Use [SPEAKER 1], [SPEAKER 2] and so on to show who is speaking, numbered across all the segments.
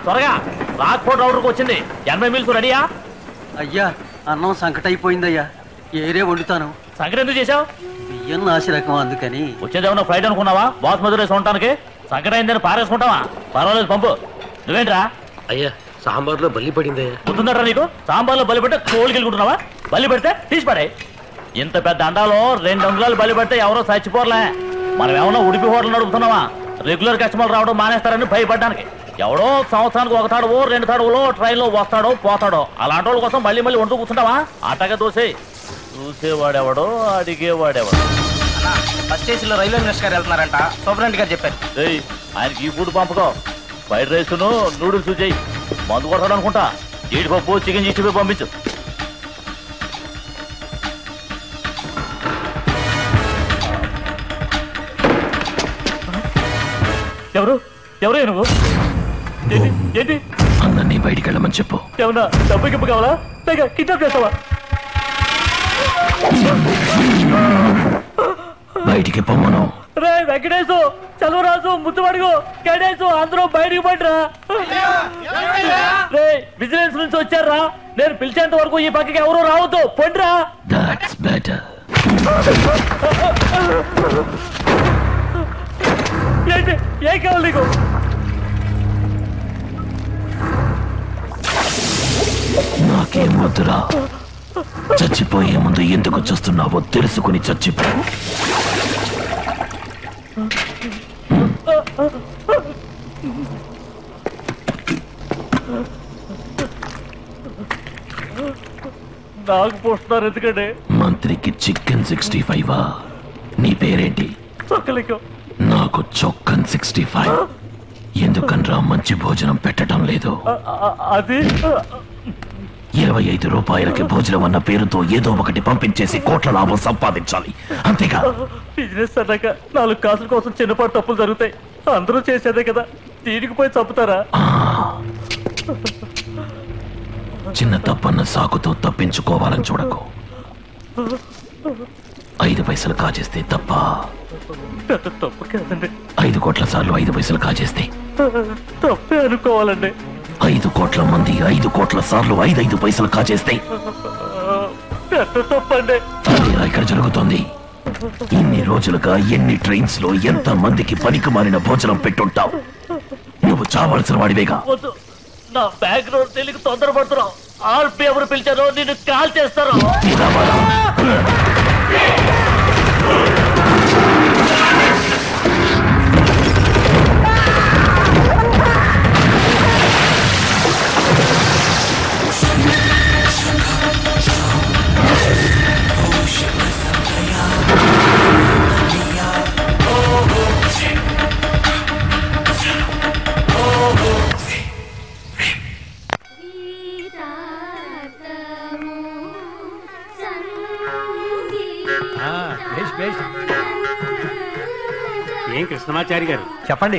[SPEAKER 1] త్వరగా రాక్ఫోర్ట్ ఆర్డర్కి వచ్చింది 80 మీల్స్ రెడీయా?
[SPEAKER 2] అయ్యా అన్నం సంకటైపోయిందయ్యా, ఏరే వండుతాను.
[SPEAKER 1] సంకట ఎందుకు చేసావు?
[SPEAKER 2] బియ్యం నాసి రకం అందుకని.
[SPEAKER 1] వచ్చేదేమన్నా ఫ్లైట్ అనుకున్నావా? బాస్ మధురేసి ఉండటానికి సంకట అయిందని పారేసుకుంటావా? పర్వాలేదు పంపు. నువ్వేంట్రా?
[SPEAKER 3] అయ్యా సాంబార్లో బల్లి పడిందయ్యా.
[SPEAKER 1] గుర్తుందట్రా నీకు? సాంబార్లో బలి పెడితే కోడికెళ్ళుకుంటున్నావా? బలి పెడితే తీసి పడే. ఇంత పెద్ద అండాలో 2 అంగుళాలు బలి పెడితే ఎవరో చచ్చిపోర్లే. మనం ఏమన్నా ఉడిపి హోటల్ నడుపుతున్నావా? రెగ్యులర్ కస్టమర్లు రావడం మానేస్తారని భయపడ్డానికి. ఎవడో సంవత్సరానికి 1 తాడువో 2 తాడువలో ట్రైన్లో వస్తాడో పోతాడో అలాంటి వాళ్ళ కోసం మళ్ళీ వంటూ కూర్చుంటావా? అట్టగా దోసే. చూసేవాడెవడో అడిగేవాడెవడో.
[SPEAKER 4] ఫస్ట్ ఏసీలో రైల్వే మినిస్టర్ గారు వెళ్తున్నారంట, సూపరింటెండెంట్ గారు చెప్పారు.
[SPEAKER 1] ఆయనకి ఈ ఫుడ్ పంపకో. ఫ్రైడ్ రైస్ నూడిల్స్ చేయి. మందు కొడతాడు అనుకుంటా. జీడిపప్పు చికెన్ 65 పంపించు. ఎవరు ఎవరే నువ్వు? ఏంటి
[SPEAKER 3] అన్నీ బయటికి వెళ్ళమని చెప్పు.
[SPEAKER 1] ఏమన్నా డబ్బు గిప్పు కావాలా? పైగా కిడ్నాప్ చేస్తావా?
[SPEAKER 3] బయటికి పొమ్మను.
[SPEAKER 1] రే వెంకటేశు, చలువరాజు, ముత్తుమడుగు, గణేశు అందరూ బయటికి పడరా. రే విజిలెన్స్ నుంచి వచ్చారా? నేను పిలిచేంత వరకు ఈ పక్కకి ఎవరు రావద్దు. పండ్రా.
[SPEAKER 3] That's better.
[SPEAKER 1] ఏంటి ఏం కావాలి నీకు?
[SPEAKER 3] నాకేం వద్దురా. చచ్చిపోయే ముందు ఎందుకు చూస్తున్నావో తెలుసుకుని చచ్చిపో.
[SPEAKER 1] నాకు పోస్తున్నారు ఎందుకంటే?
[SPEAKER 3] మంత్రికి చికెన్ 65. నీ పేరేంటి?
[SPEAKER 1] చొక్కలికం.
[SPEAKER 3] నాకు చొక్కన్ 65. ఎందుకనరా మంచి భోజనం పెట్టడం లేదు?
[SPEAKER 1] అది
[SPEAKER 3] 25 రూపాయలకి భోజనం అన్న పేరుతో ఏదో ఒకటి పంపించేసి కోట్ల లాభం సంపాదించాలి, అంతేగా?
[SPEAKER 1] బిజినెస్ అన్నాక 4 కాసుల కోసం చిన్నపాటు తప్పులు జరుగుతాయి. అందరూ చేసేదే కదా, దీనికి పోయి చంపుతారా?
[SPEAKER 3] చిన్న తప్పన్న సాకుతో తప్పించుకోవాలని చూడకు. 5 పైసలు కాజేస్తే తప్ప.
[SPEAKER 1] తప్పు కాదండి.
[SPEAKER 3] 5 కోట్ల సార్లు 5 పైసలు కాజేస్తే
[SPEAKER 1] తప్పే అనుకోవాలండి.
[SPEAKER 3] 5 కోట్ల మంది 5 కోట్ల సార్లు 5 పైసలు కాజేస్తే
[SPEAKER 1] తప్పండి.
[SPEAKER 3] అదేలా ఇక్కడ జరుగుతోంది. ఇన్ని రోజులుగా ఎన్ని ట్రైన్స్ లో ఎంత మందికి పనికి మారిన భోజనం పెట్టుంటావు. నువ్వు చావాల్సిన వాడివేగా.
[SPEAKER 1] వద్దు, నా బ్యాక్గ్రౌండ్ తెలియక తొందరపడుతున్నావు. ఆర్పి ఎవరు పిలిచారో నిన్ను కాల్ చేస్తారు.
[SPEAKER 5] ఏం కృష్ణమాచారి గారు చెప్పండి.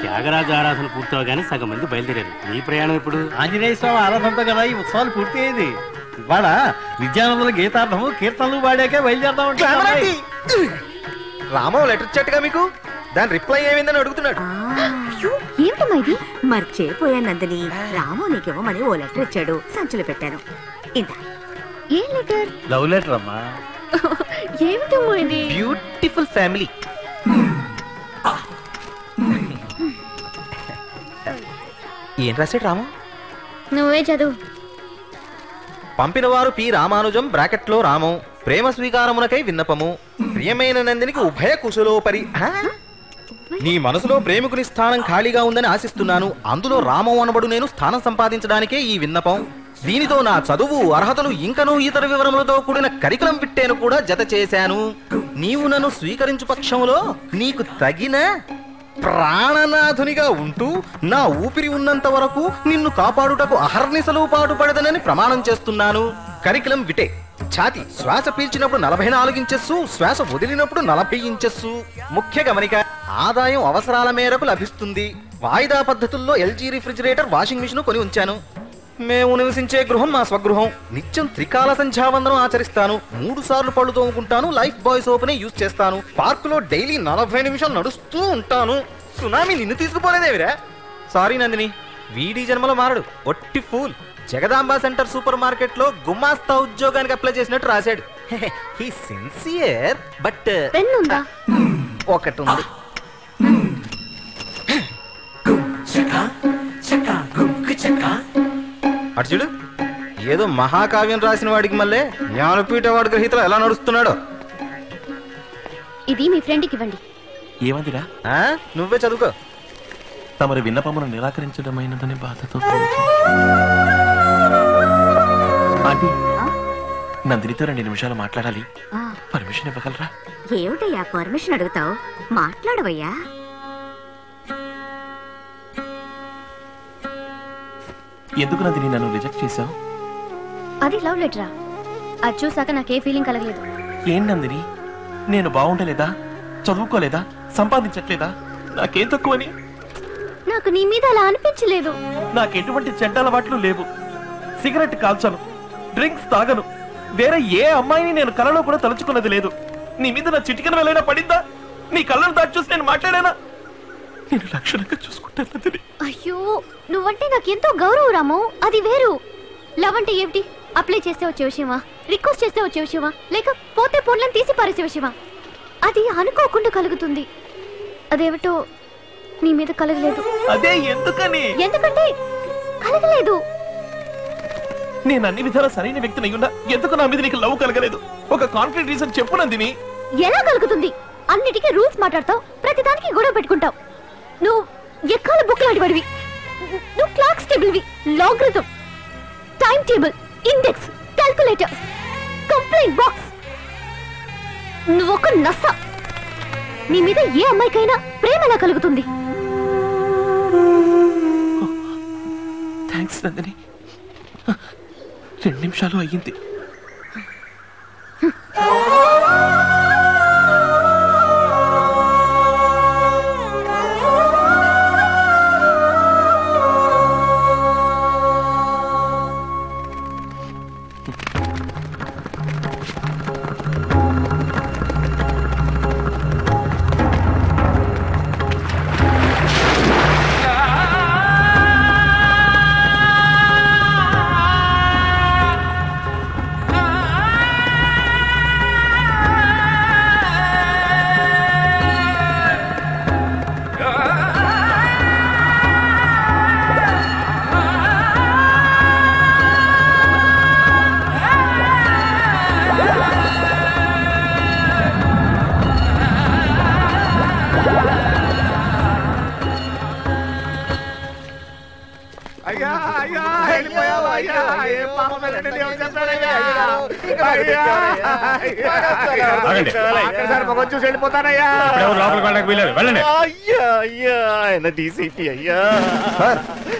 [SPEAKER 5] త్యాగరాజు ఆరాధన పూర్తవగానే సగం మంది బయలుదేరారు. మీ ప్రయాణం ఇప్పుడు?
[SPEAKER 2] ఆంజనేయ స్వామి ఆరాధనతో కదా ఈ ఉత్సవాలు పూర్తి అయ్యేది. ఇవాళ విద్యానందుల గీతార్థము కీర్తనలు పాడాకే బయలుదేరదాం.
[SPEAKER 4] రామో లెటర్ ఇచ్చాట్టుగా మీకు, దాని రిప్లై ఏమైందని అడుగుతున్నాడు.
[SPEAKER 6] ఏంటమ్మా ఇది? మర్చిపోయాను నందిని. రాము నీకేమోమని ఓ లెటర్ ఇచ్చాడు, సంచులు పెట్టాను. ఇంత ఏం లెటర్?
[SPEAKER 2] లవ్ లెటర్ అమ్మా.
[SPEAKER 6] ఏమిటమ్మా ఇది?
[SPEAKER 4] Beautiful family. ఏం రాశాడు రాము?
[SPEAKER 6] నువ్వే చదువు.
[SPEAKER 4] పంపిన వారు పి రామానుజం బ్రాకెట్లో రామం. ప్రేమ స్వీకారమునకై విన్నపము. ప్రియమైన నందినికి ఉభయ కుశలోపరి. నీ మనసులో ప్రేమికుని స్థానం ఖాళీగా ఉందని ఆశిస్తున్నాను. అందులో రామం అనబడు నేను స్థానం సంపాదించడానికే ఈ విన్నపం. దీనితో నా చదువు అర్హతలు ఇంకనూ ఇతర వివరములతో కూడిన కరికులం విట్టేను కూడా జత చేశాను. నీవు నన్ను స్వీకరించు పక్షంలో నీకు తగిన ప్రాణనాథునిగా ఉంటూ నా ఊపిరి ఉన్నంత వరకు నిన్ను కాపాడుటకు అహర్నిశలు పాటుపడదనని ప్రమాణం చేస్తున్నాను. కరికులం విటే. ఛాతి శ్వాస పీల్చినప్పుడు 44 ఇంచెస్, శ్వాస వదిలినప్పుడు 40 ఇంచెస్. ముఖ్య గమనిక, ఆదాయం అవసరాల మేరకు లభిస్తుంది. వాయిదా పద్ధతుల్లో LG రిఫ్రిజిరేటర్, వాషింగ్ మిషన్ కొని ఉంచాను. మేము నివసించే గృహం మా స్వగృహం. నిత్యం త్రికాల సంధ్యావందనం ఆచరిస్తాను. 3 సార్లు పళ్ళు తోముకుంటాను. లైఫ్ బాయ్ సోపునే యూజ్ చేస్తాను. పార్కులో డైలీ 40 నిమిషాలు నడుస్తూ ఉంటాను. సునామీ నిన్ను తీసుకుపోలేదేవిరా. సారీ నందిని, వీడి జన్మలో మారడు, ఒట్టి fool. Jagadamba centre super market లో గుమాస్తా ఉద్యోగానికి అప్లై చేసినట్టు రాశాడు. హీ సిన్సియర్ బట్
[SPEAKER 6] పెన్ ఉందా?
[SPEAKER 4] ఒకటి ఉంది. అటు చూడు, ఏదో మహాకావ్యం రాసిన వాడికి మళ్ళీ జ్ఞానపీఠ అవార్డు గ్రహీతలు ఎలా నడుస్తున్నాడో.
[SPEAKER 6] ఇది మీ ఫ్రెండ్కి ఇవ్వండి.
[SPEAKER 3] ఏమందిరా?
[SPEAKER 4] నువ్వే చదువుకో.
[SPEAKER 3] తమరి విన్నపమును నిరాకరించడమైనదని బాధతో ఆంటీ, నందినితో 2 నిమిషాలు మాట్లాడాలి. పర్మిషన్ ఇవ్వగలరా?
[SPEAKER 6] ఏమిటయ్యా పర్మిషన్ అడుగుతావు? మాట్లాడవయ్యా.
[SPEAKER 3] ఎందుకు నందిని నన్ను రిజెక్ట్ చేశావు?
[SPEAKER 6] అది లవ్ లెటరా? అది చూసాక నాకే ఫీలింగ్ కలగలేదు.
[SPEAKER 3] ఏం నందిని, నేను బాగుండలేదా, చదువుకోలేదా, సంపాదించట్లేదా, నాకేం తక్కువని?
[SPEAKER 6] నాకు నీ మీద అలా అనిపించలేదు.
[SPEAKER 3] నాకెటువంటి చెడ్డ అలవాట్లు లేవు. సిగరెట్ కాల్చను, డ్రింక్స్ తాగను, వేరే ఏ అమ్మాయిని నేను కలలో కూడా తలుచుకున్నది లేదు. నీ మీద నా చిటికన వెళ్ళైనా పడిందా? నీ కళ్ళను దాచి చూసి నేను మాట్లాడానా? నేను లక్షణంగా చూసుకుంటాను.
[SPEAKER 6] అయ్యో, నువ్వంటే నాకెంతో గౌరవం రాము, అది వేరు. లవ్ అంటే ఏమిటి? అప్లై చేస్తే వచ్చే విషయమా? రిక్వెస్ట్ చేస్తే వచ్చే విషయమా? లేక పోతే పొన్లను తీసి పారేసే విషయమా? అది అనుకోకుండా కలుగుతుంది. అదేమిటో నీ మీద కలగలేదు.
[SPEAKER 3] అదే ఎందుకని?
[SPEAKER 6] ఎందుకంటే కలగలేదు.
[SPEAKER 3] నేను అన్ని విధాలా సరైన వ్యక్తిని అయ్యున్నా ఎందుకు నా మీద నీకు లవ్ కలగలేదు? ఒక కాంక్రీట్ రీజన్ చెప్పు నందిని.
[SPEAKER 6] ఎలా కలుగుతుంది? అన్నిటికీ రూల్స్ మాట్లాడతావు, ప్రతిదానికి గొడవ పెట్టుకుంటావు. నువ్వు ఎక్కాల బుక్ లాంటి వాడివి. నువ్వు క్లాక్స్ టేబుల్వి, logarithm, time table, index, calculator, complaint box. నువ్వు ఒక నస. నీ మీద ఏ అమ్మాయికైనా ప్రేమ ఎలా కలుగుతుంది?
[SPEAKER 3] థ్యాంక్స్ నందిని. 2 నిమిషాలు అయ్యింది.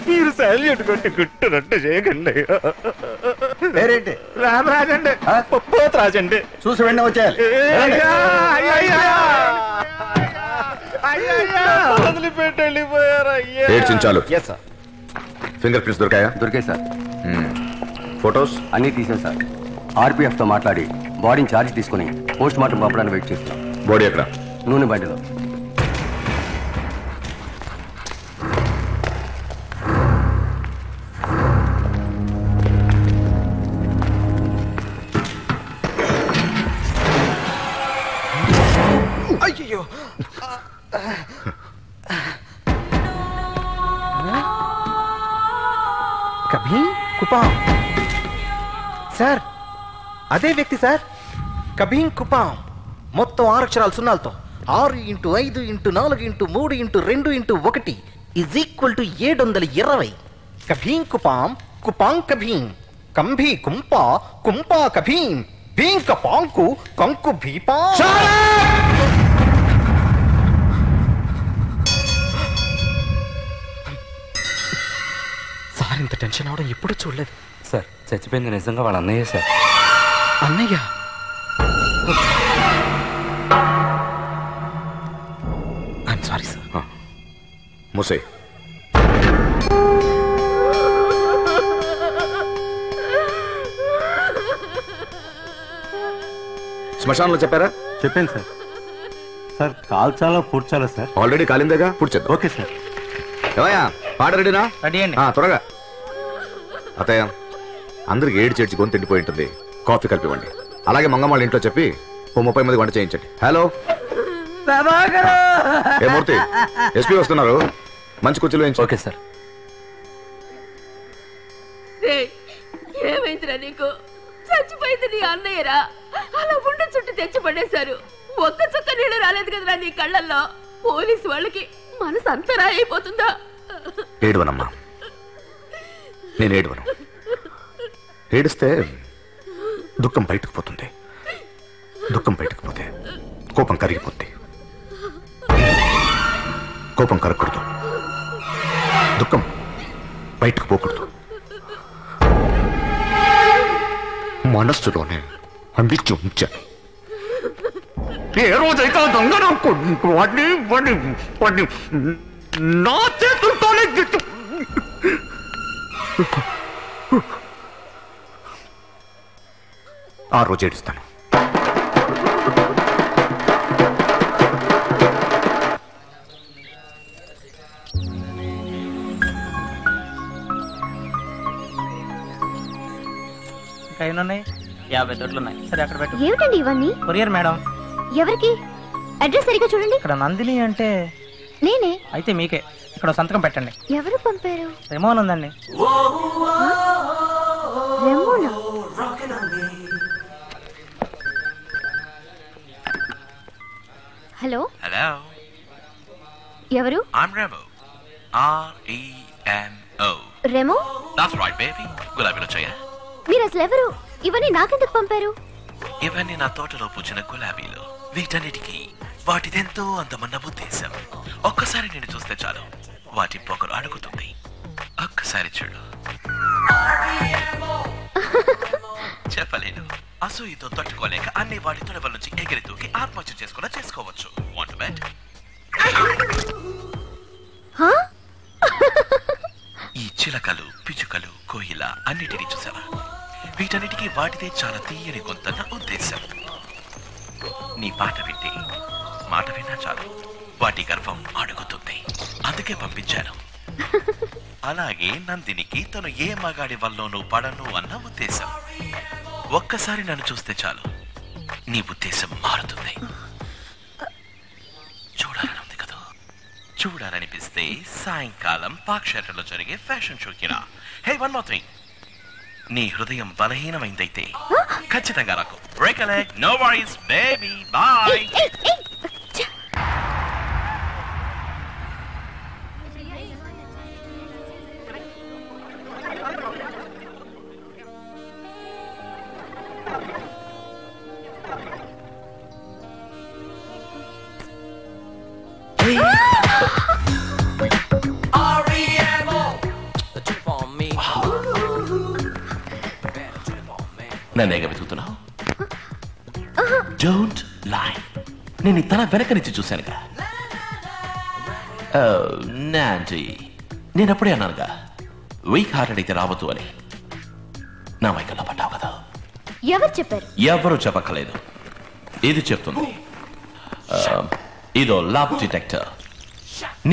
[SPEAKER 4] మీరు సాల్యూట్ కొట్టి గుట్టునట్టు చేయకండి. పేరేంటి? రామరాజండి. పోతరాజండి. చూసి వెంటనే వచ్చేయాలి. వదిలిపెట్టి వెళ్ళిపోయారు.
[SPEAKER 7] ఏడ్చించాలు. ఫింగర్ ప్రింట్స్ దొరికాయా?
[SPEAKER 8] దొరికాయి సార్.
[SPEAKER 7] ఫొటోస్
[SPEAKER 8] అన్నీ తీసాను సార్. ఆర్పీఎఫ్తో మాట్లాడి బాడీని ఛార్జ్ తీసుకుని పోస్ట్ మార్టం పంపడానికి వెయిట్ చేస్తున్నాం.
[SPEAKER 7] బాడీ ఎక్కడ?
[SPEAKER 8] నూనె బండిలో.
[SPEAKER 4] అయ్యో, కభీ కుపాం. సార్, అదే వ్యక్తి సార్. కభీ కుపాం. మొత్తం 6 అక్షరాలు సున్నాలతో 6 × 5 × 4 × 3 × 2 × 1 = 720. కభీం కుపాం, కుపాం కభీం, కంభీ కుంపా, కుంపా కభీం, భీంక పాంకు, కంకు భీపా. సార్, ఇంత టెన్షన్ అవడం ఎప్పుడు చూడలేదు
[SPEAKER 5] సార్. చచ్చిపోయింది నిజంగా వాళ్ళ అన్నయ్య సార్.
[SPEAKER 4] అన్నయ్య? I'm sorry sir.
[SPEAKER 7] ముసే. శ్మశానంలో చెప్పారా?
[SPEAKER 8] చెప్పాను సార్. సార్ కాల్చాలో పూడ్చాలో సార్?
[SPEAKER 7] ఆల్రెడీ కాలిందేగా, పూడ్చేద్దాం.
[SPEAKER 8] Okay sir.
[SPEAKER 7] ఏమయ్యా, పాట రెడీనా?
[SPEAKER 2] రెడీ అండి.
[SPEAKER 7] త్వరగా. అత్తయ్య, అందరికి ఏడు చేర్చి గొంతు తిండిపోయి ఉంటుంది, కాఫీ కలిపివ్వండి. అలాగే మంగమ్మ ఇంట్లో చెప్పి ఓ 30 మంది వంట చేయించండి. హలో ఏ మూర్తి, ఎస్పీ వస్తున్నారు, మంచి కుర్చీలో వేయించు.
[SPEAKER 8] Okay sir.
[SPEAKER 9] ఏమైందిరా నీకు? చచ్చిపోయింది నీ అన్నయ్యరా, అలా ఉండ చుట్టూ తెచ్చి పడేశారు. ఒక్క చుక్క నీళ్ళు రాలేదు కదరా నీ కళ్ళల్లో. పోలీసు వాళ్ళకి మనసు అంతరా అయిపోతుందా?
[SPEAKER 7] ఏడవనమ్మా, నేను ఏడవను. ఏడిస్తే దుఃఖం బయటకు పోతుంది, దుఃఖం బయటకు పోతే కోపం కరిగిపోద్ది. కోపం కరగకూడదు, దుఃఖం బయటకు పోకూడదు, మనస్సులోనే అందించి ఉంచాలి. ఏ రోజైతే దొంగ వాడిని నా చేతులతోనే ఆ రోజు ఏడుస్తాను.
[SPEAKER 2] ఉన్నాయి 50 దొడ్లు ఉన్నాయి. సరే అక్కడ పెట్టు.
[SPEAKER 6] ఏమిటండి ఇవన్నీ?
[SPEAKER 2] Courier madam.
[SPEAKER 6] ఎవరికి? అడ్రస్ సరిగా చూడండి.
[SPEAKER 2] ఇక్కడ నందిని అంటే
[SPEAKER 6] నేనే.
[SPEAKER 2] అయితే మీకే. ఇక్కడ సంతకం పెట్టండి.
[SPEAKER 6] ఎవరు పంపారు?
[SPEAKER 2] రెమోన్ ఉందండి.
[SPEAKER 6] రెమోనా? హలో.
[SPEAKER 3] హలో,
[SPEAKER 6] ఎవరు?
[SPEAKER 3] I'm Remo. R-E-M-O.
[SPEAKER 6] Remo?
[SPEAKER 3] That's right, baby. గులాబీలో చేయా.
[SPEAKER 6] మీరు అసలు ఎవరు? ఇవన్నీ నాకెందుకు పంపారు?
[SPEAKER 3] ఇవన్నీ నా తోటలో పూచిన గులాబీలు. వీటన్నిటికీ వాటిదెంతో అందమన్న ఉద్దేశం. ఒక్కసారి నేను చూస్తే చాలు, వాటి పొగరు అడుగుతుంది. ఒక్కసారి చూడు. చెప్పలేను, అసూయతో తట్టుకోలేక అన్ని వాటి తొడవల నుంచి ఎగిరి దూకి ఆత్మహత్య చేసుకున్నా చేసుకోవచ్చు. Want to bet? ఈ చిలకలు, పిచుకలు, కోయిల అన్నిటినీ చూసావా? వీటన్నిటికీ వాటిదే చాలా తీయని గొంతన్న ఉద్దేశం. నీ పాట వింటే, మాట విన్నా చాలు, వాటి గర్వం అడుగుతుంది. అందుకే పంపించాను. అలాగే నందినికి తను ఏ మగాడి వల్లోనూ పడను అన్న ఉద్దేశం. ఒక్కసారి నన్ను చూస్తే చాలు, నీ ఉద్దేశం మారుతుంది. చూడాలని ఉంది కదా? చూడాలనిపిస్తే సాయంకాలం పాక్షేటలో జరిగే ఫ్యాషన్ షోకి రా. హే, వన్ మోర్ థింగ్, నీ హృదయం బలహీనమైందైతే ఖచ్చితంగా రాకు. Recollect, no worries, baby, bye. నన్నేగా వెతుకుతున్నావు? Don't lie. నేను తన వెనక నుంచి చూశానుగా. నాంటీ, నేను అప్పుడే అన్నానుగా వీక్ హార్టెడ్ అయితే రావద్దు అని. నా వైకల్లో పడ్డావు కదా.
[SPEAKER 6] ఎవరు చెప్పారు?
[SPEAKER 3] ఎవరు చెప్పక్కలేదు, ఇది చెప్తుంది. ఇదో లవ్ డిటెక్టర్.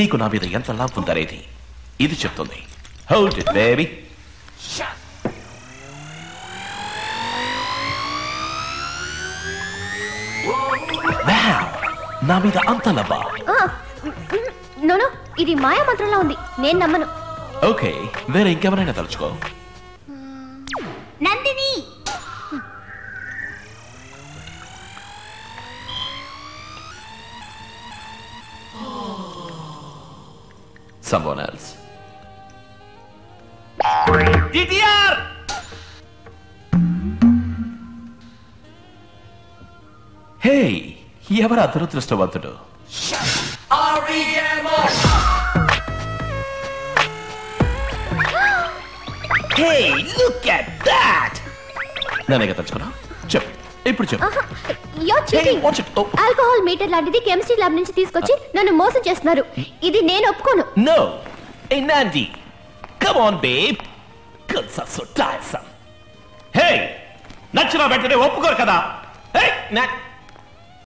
[SPEAKER 3] నీకు నా మీద ఎంత లవ్ ఉందనేది ఇది చెప్తుంది. Hold it baby. నా మీద అంత లవ్వా?
[SPEAKER 6] నోనో, ఇది మాయా మంత్రంలో ఉంది, నేను నమ్మను.
[SPEAKER 3] ఓకే, వేరే ఇంకెవరైనా తలుచుకో.
[SPEAKER 6] Nandini.
[SPEAKER 3] Someone else. DTR! Hey, ఎవరు అదృష్టవంతుడు? Hey, look at that! నేనే తలుచుకున్నా. చెప్పు, ఇప్పుడు చెప్పు.
[SPEAKER 6] ఆల్కహాల్ మీటర్ లాంటిది కెమిస్ట్రీ ల్యాబ్ నుంచి తీసుకొచ్చి నన్ను మోసం చేస్తున్నారు. ఇది నేను ఒప్పుకోను.
[SPEAKER 3] No. Hey, Nandi. Come on, babe. Girls are so tiresome. Hey, నచ్చిన వెంటనే ఒప్పుకోరు కదా. Hey,